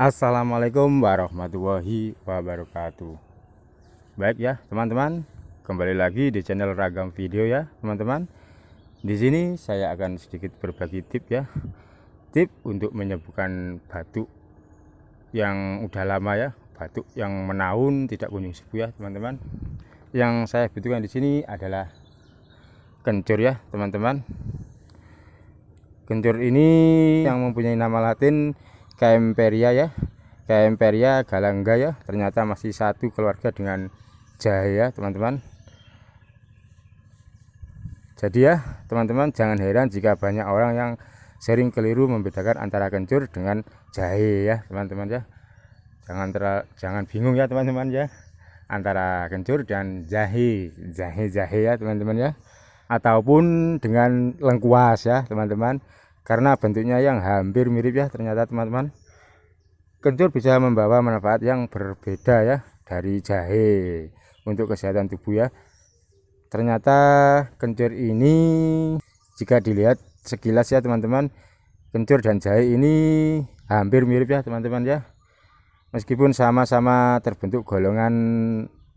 Assalamualaikum warahmatullahi wabarakatuh. Baik ya teman-teman, kembali lagi di channel Ragam Video ya teman-teman. Di sini saya akan sedikit berbagi tip ya, tip untuk menyembuhkan batuk yang udah lama ya, batuk yang menaun tidak kunjung sembuh ya teman-teman. Yang saya butuhkan di sini adalah kencur ya teman-teman. Kencur ini yang mempunyai nama latin Kaempferia ya, Kaempferia galanga ya. Ternyata masih satu keluarga dengan jahe ya teman-teman. Jadi ya teman-teman, jangan heran jika banyak orang yang sering keliru membedakan antara kencur dengan jahe ya teman-teman ya. Jangan bingung ya teman-teman ya, antara kencur dan jahe ya teman-teman ya, ataupun dengan lengkuas ya teman-teman, karena bentuknya yang hampir mirip ya ternyata teman-teman. Kencur bisa membawa manfaat yang berbeda ya dari jahe untuk kesehatan tubuh ya. Ternyata kencur ini jika dilihat sekilas ya teman-teman, kencur dan jahe ini hampir mirip ya teman-teman ya. Meskipun sama-sama terbentuk golongan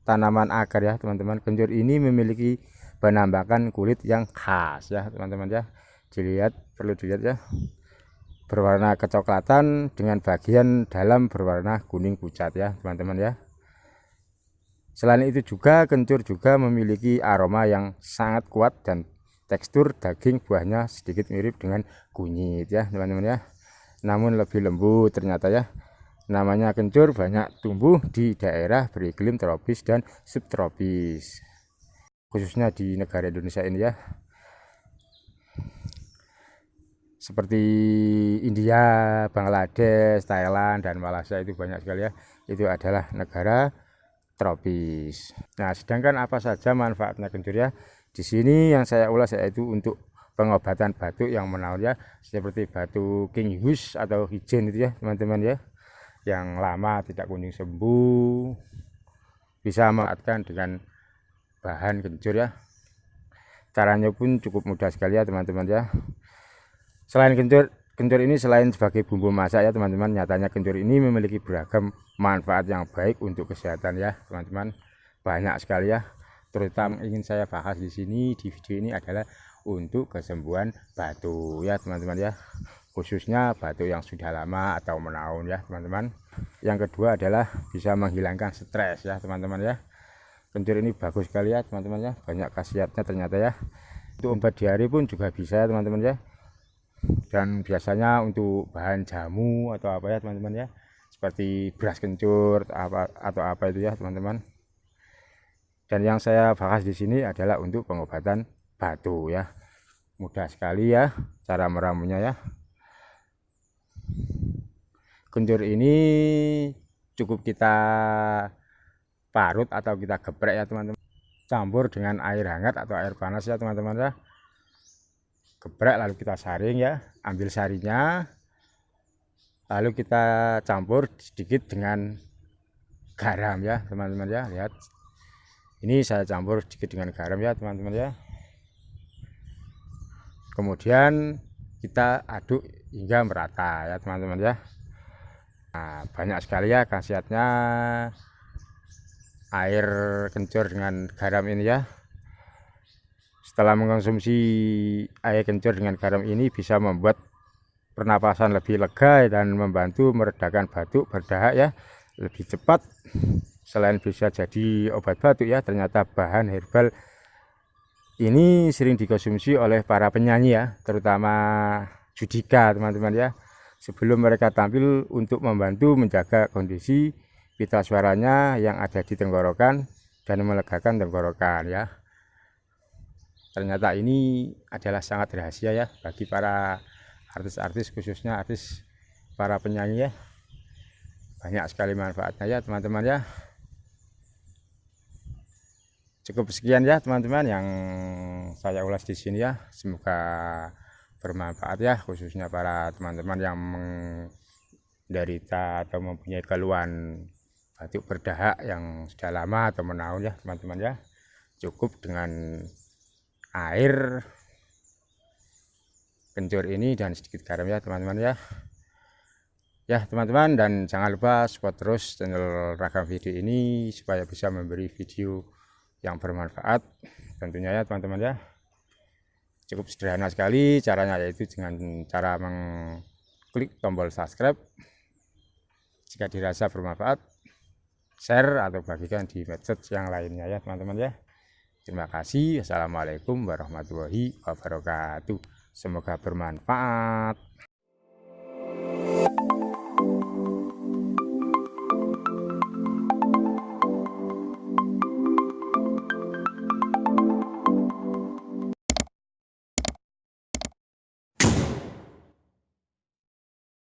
tanaman akar ya teman-teman, kencur ini memiliki penampakan kulit yang khas ya teman-teman ya. Perlu dilihat ya, berwarna kecoklatan dengan bagian dalam berwarna kuning pucat ya teman-teman ya. Selain itu juga kencur juga memiliki aroma yang sangat kuat dan tekstur daging buahnya sedikit mirip dengan kunyit ya teman-teman ya, namun lebih lembut ternyata ya. Namanya kencur banyak tumbuh di daerah beriklim tropis dan subtropis, khususnya di negara Indonesia ini ya, seperti India, Bangladesh, Thailand, dan Malaysia. Itu banyak sekali ya, itu adalah negara tropis. Nah, sedangkan apa saja manfaatnya kencur ya? Di sini yang saya ulas yaitu untuk pengobatan batuk yang menaun ya, seperti batuk King Hus atau Hijen itu ya teman-teman ya, yang lama tidak kunjung sembuh, bisa memanfaatkan dengan bahan kencur ya. Caranya pun cukup mudah sekali ya teman-teman ya. Selain kencur ini selain sebagai bumbu masak ya teman-teman, nyatanya kencur ini memiliki beragam manfaat yang baik untuk kesehatan ya teman-teman. Banyak sekali ya. Terutama ingin saya bahas di sini di video ini adalah untuk kesembuhan batuk ya teman-teman ya, khususnya batuk yang sudah lama atau menaun ya teman-teman. Yang kedua adalah bisa menghilangkan stres ya teman-teman ya. Kencur ini bagus sekali ya teman-teman ya, banyak khasiatnya ternyata ya. Untuk obat diare pun juga bisa ya teman-teman ya, dan biasanya untuk bahan jamu atau apa ya teman-teman ya, seperti beras kencur atau apa itu ya teman-teman. Dan yang saya bahas di sini adalah untuk pengobatan batuk ya. Mudah sekali ya cara meramunya ya. Kencur ini cukup kita parut atau kita geprek ya teman-teman, campur dengan air hangat atau air panas ya teman-teman ya. Geprek lalu kita saring ya, ambil sarinya, lalu kita campur sedikit dengan garam ya teman-teman ya. Lihat, ini saya campur sedikit dengan garam ya teman-teman ya. Kemudian kita aduk hingga merata ya teman-teman ya. Nah, banyak sekali ya khasiatnya air kencur dengan garam ini ya. Setelah mengkonsumsi air kencur dengan garam ini bisa membuat pernapasan lebih lega dan membantu meredakan batuk berdahak ya lebih cepat. Selain bisa jadi obat batuk ya, ternyata bahan herbal ini sering dikonsumsi oleh para penyanyi ya, terutama Judika teman-teman ya, sebelum mereka tampil untuk membantu menjaga kondisi pita suaranya yang ada di tenggorokan dan melegakan tenggorokan ya. Ternyata ini adalah sangat rahasia ya bagi para artis-artis, khususnya artis para penyanyi ya. Banyak sekali manfaatnya ya teman-teman ya. Cukup sekian ya teman-teman yang saya ulas di sini ya. Semoga bermanfaat ya, khususnya para teman-teman yang menderita atau mempunyai keluhan batuk berdahak yang sudah lama atau menaun ya teman-teman ya. Cukup dengan air kencur ini dan sedikit garam ya teman-teman ya. Ya teman-teman, dan jangan lupa support terus channel Ragam Video ini supaya bisa memberi video yang bermanfaat tentunya ya teman-teman ya. Cukup sederhana sekali caranya, yaitu dengan cara mengklik tombol subscribe. Jika dirasa bermanfaat, share atau bagikan di medsos yang lainnya ya teman-teman ya. Terima kasih. Assalamualaikum warahmatullahi wabarakatuh. Semoga bermanfaat.